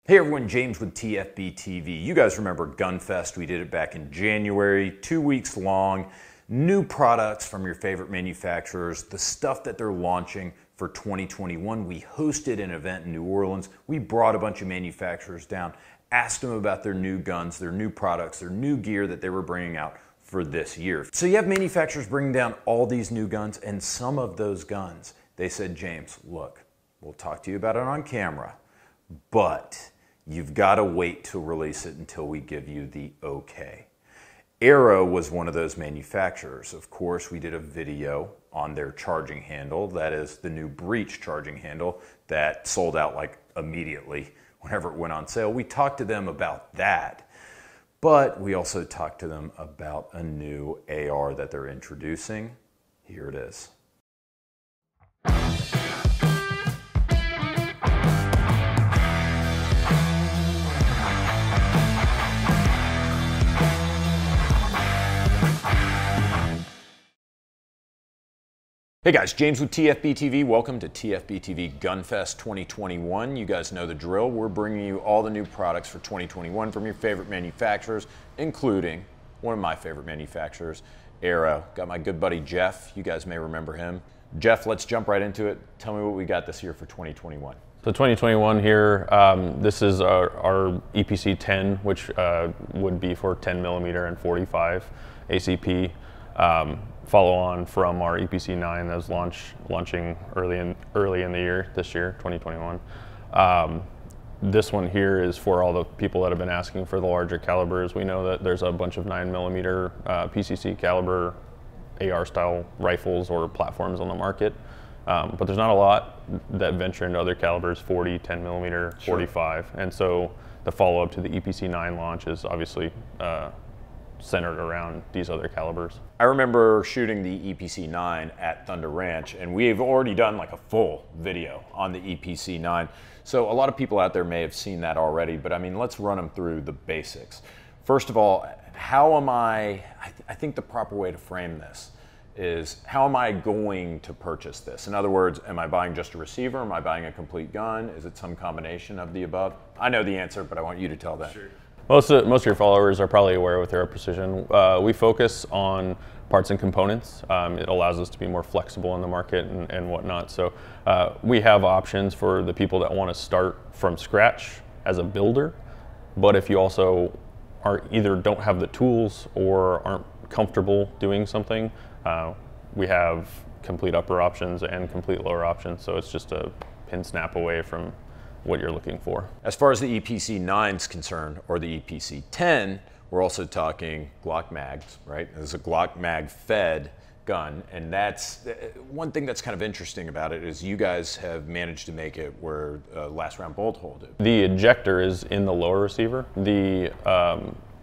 Hey everyone, James with TFBTV. You guys remember Gunfest? We did it back in January, 2 weeks long. New products from your favorite manufacturers, the stuff that they're launching for 2021. We hosted an event in New Orleans. We brought a bunch of manufacturers down, asked them about their new guns, their new products, their new gear that they were bringing out for this year. So you have manufacturers bringing down all these new guns, and some of those guns, they said, James, look, we'll talk to you about it on camera, but you've got to wait to release it until we give you the okay. Aero was one of those manufacturers. Of course, we did a video on their charging handle. That is the new breech charging handle that sold out like immediately whenever it went on sale. We talked to them about that, but we also talked to them about a new AR that they're introducing. Here it is. Hey guys, James with TFBTV. Welcome to TFBTV Gunfest 2021. You guys know the drill. We're bringing you all the new products for 2021 from your favorite manufacturers, including one of my favorite manufacturers, Aero. Got my good buddy Jeff. You guys may remember him. Jeff, let's jump right into it. Tell me what we got this year for 2021. So 2021 here, this is our EPC-10, which would be for 10 millimeter and 45 ACP. Follow on from our EPC-9 that was launching early in the year, this year, 2021. This one here is for all the people that have been asking for the larger calibers. We know that there's a bunch of 9mm PCC caliber AR style rifles or platforms on the market, but there's not a lot that venture into other calibers, 40, 10mm, 45. Sure. And so the follow up to the EPC-9 launch is obviously centered around these other calibers. I remember shooting the EPC-9 at Thunder Ranch, and we've already done like a full video on the EPC-9. So a lot of people out there may have seen that already, but I mean, let's run them through the basics. First of all, how am I think the proper way to frame this is, how am I going to purchase this? In other words, am I buying just a receiver? Am I buying a complete gun? Is it some combination of the above? I know the answer, but I want you to tell that. Sure. Most of your followers are probably aware with Aero Precision. We focus on parts and components. It allows us to be more flexible in the market and whatnot. So we have options for the people that want to start from scratch as a builder. But if you also either don't have the tools or aren't comfortable doing something, we have complete upper options and complete lower options. So it's just a pin snap away from what you're looking for. As far as the EPC-9 is concerned, or the EPC-10, we're also talking Glock mags, right? There's a Glock-mag-fed gun, and that's one thing that's kind of interesting about it is you guys have managed to make it where last round bolt hold it. The ejector is in the lower receiver. The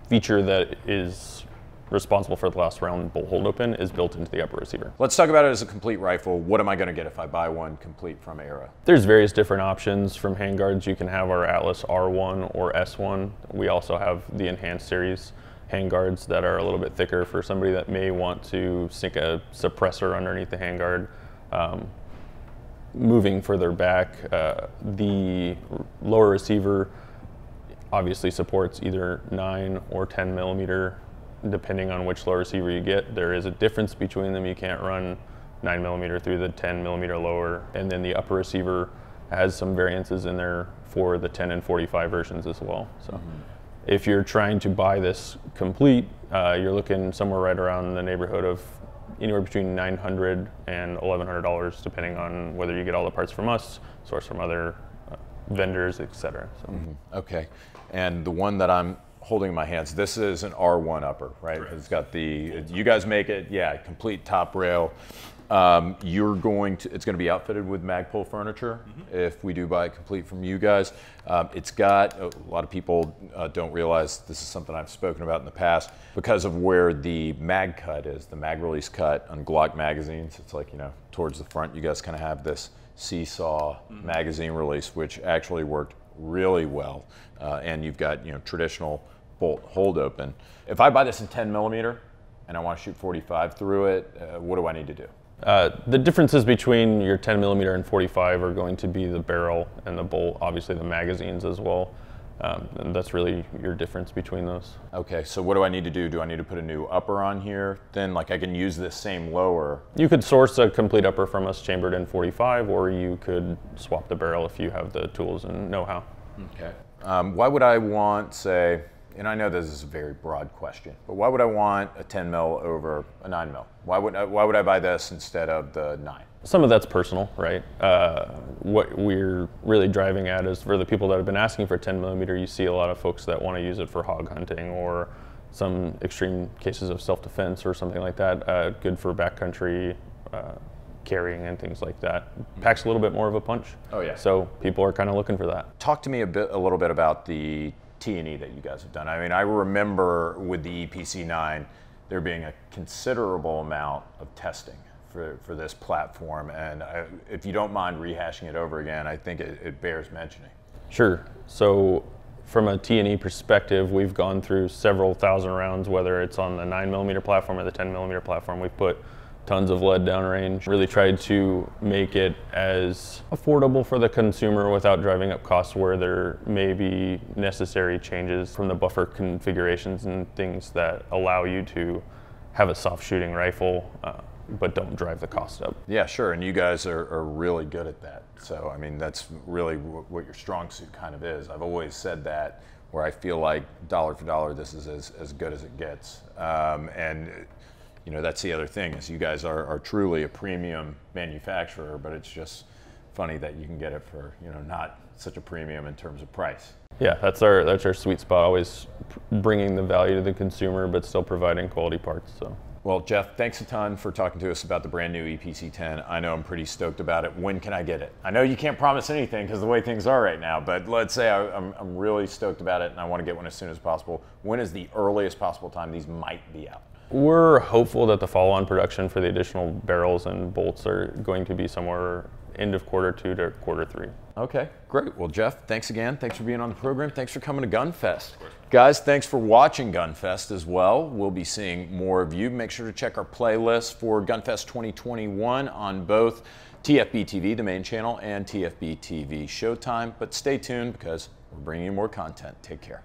feature that is responsible for the last round bolt hold open is built into the upper receiver. Let's talk about it as a complete rifle. What am I going to get if I buy one complete from Aero? There's various different options from handguards. You can have our Atlas R1 or S1. We also have the Enhanced Series handguards that are a little bit thicker for somebody that may want to sink a suppressor underneath the handguard. Moving further back, the lower receiver obviously supports either 9 or 10 millimeter. Depending on which lower receiver you get, there is a difference between them. You can't run 9mm through the 10mm lower, and then the upper receiver has some variances in there for the 10 and 45 versions as well. So if you're trying to buy this complete, you're looking somewhere right around the neighborhood of anywhere between $900 and $1,100, depending on whether you get all the parts from us, source from other vendors, etc. So. Okay, and the one that I'm holding in my hands, this is an R1 upper, right? Correct. It's got the, you guys make it, yeah, complete top rail. It's going to be outfitted with Magpul furniture if we do buy it complete from you guys. It's got, a lot of people don't realize this is something I've spoken about in the past, because of where the mag cut is, the mag release cut on Glock magazines. It's like, you know, towards the front, you guys kind of have this seesaw magazine release, which actually worked really well. And you've got, you know, traditional bolt hold open. If I buy this in 10mm and I want to shoot 45 through it, what do I need to do? The differences between your 10 millimeter and 45 are going to be the barrel and the bolt, obviously the magazines as well. And that's really your difference between those. Okay, so what do I need to do? Do I need to put a new upper on here? Then, like, I can use this same lower. You could source a complete upper from us chambered in 45, or you could swap the barrel if you have the tools and know-how. Okay. Why would I want, say, and I know this is a very broad question, but why would I want a 10 mil over a 9 mil? Why would I buy this instead of the 9? Some of that's personal, right? What we're really driving at is for the people that have been asking for 10 millimeter, you see a lot of folks that want to use it for hog hunting or some extreme cases of self-defense or something like that. Good for backcountry carrying and things like that. Packs a little bit more of a punch. Oh yeah. So people are kind of looking for that. Talk to me a little bit about the T&E that you guys have done. I mean, I remember with the EPC-10 there being a considerable amount of testing for this platform, and if you don't mind rehashing it over again, I think it bears mentioning. Sure. So from a T&E perspective, we've gone through several thousand rounds, whether it's on the 9 millimeter platform or the 10 millimeter platform. We've put tons of lead downrange, really tried to make it as affordable for the consumer without driving up costs where there may be necessary changes from the buffer configurations and things that allow you to have a soft shooting rifle, but don't drive the cost up. Yeah, sure, and you guys are really good at that. So, I mean, that's really what your strong suit kind of is. I've always said that, where I feel like dollar for dollar, this is as good as it gets. And you know, that's the other thing, is you guys are truly a premium manufacturer, but it's just funny that you can get it for, you know, not such a premium in terms of price. Yeah, that's our sweet spot, always bringing the value to the consumer, but still providing quality parts. So. Well, Jeff, thanks a ton for talking to us about the brand new EPC-10. I know I'm pretty stoked about it. When can I get it? I know you can't promise anything because of the way things are right now, but let's say I'm really stoked about it and I want to get one as soon as possible. When is the earliest possible time these might be out? We're hopeful that the follow-on production for the additional barrels and bolts are going to be somewhere end of Q2 to Q3. Okay, great. Well, Jeff, thanks again. Thanks for being on the program. Thanks for coming to GunFest. Guys, thanks for watching GunFest as well. We'll be seeing more of you. Make sure to check our playlist for GunFest 2021 on both TFBTV, the main channel, and TFBTV Showtime. But stay tuned because we're bringing you more content. Take care.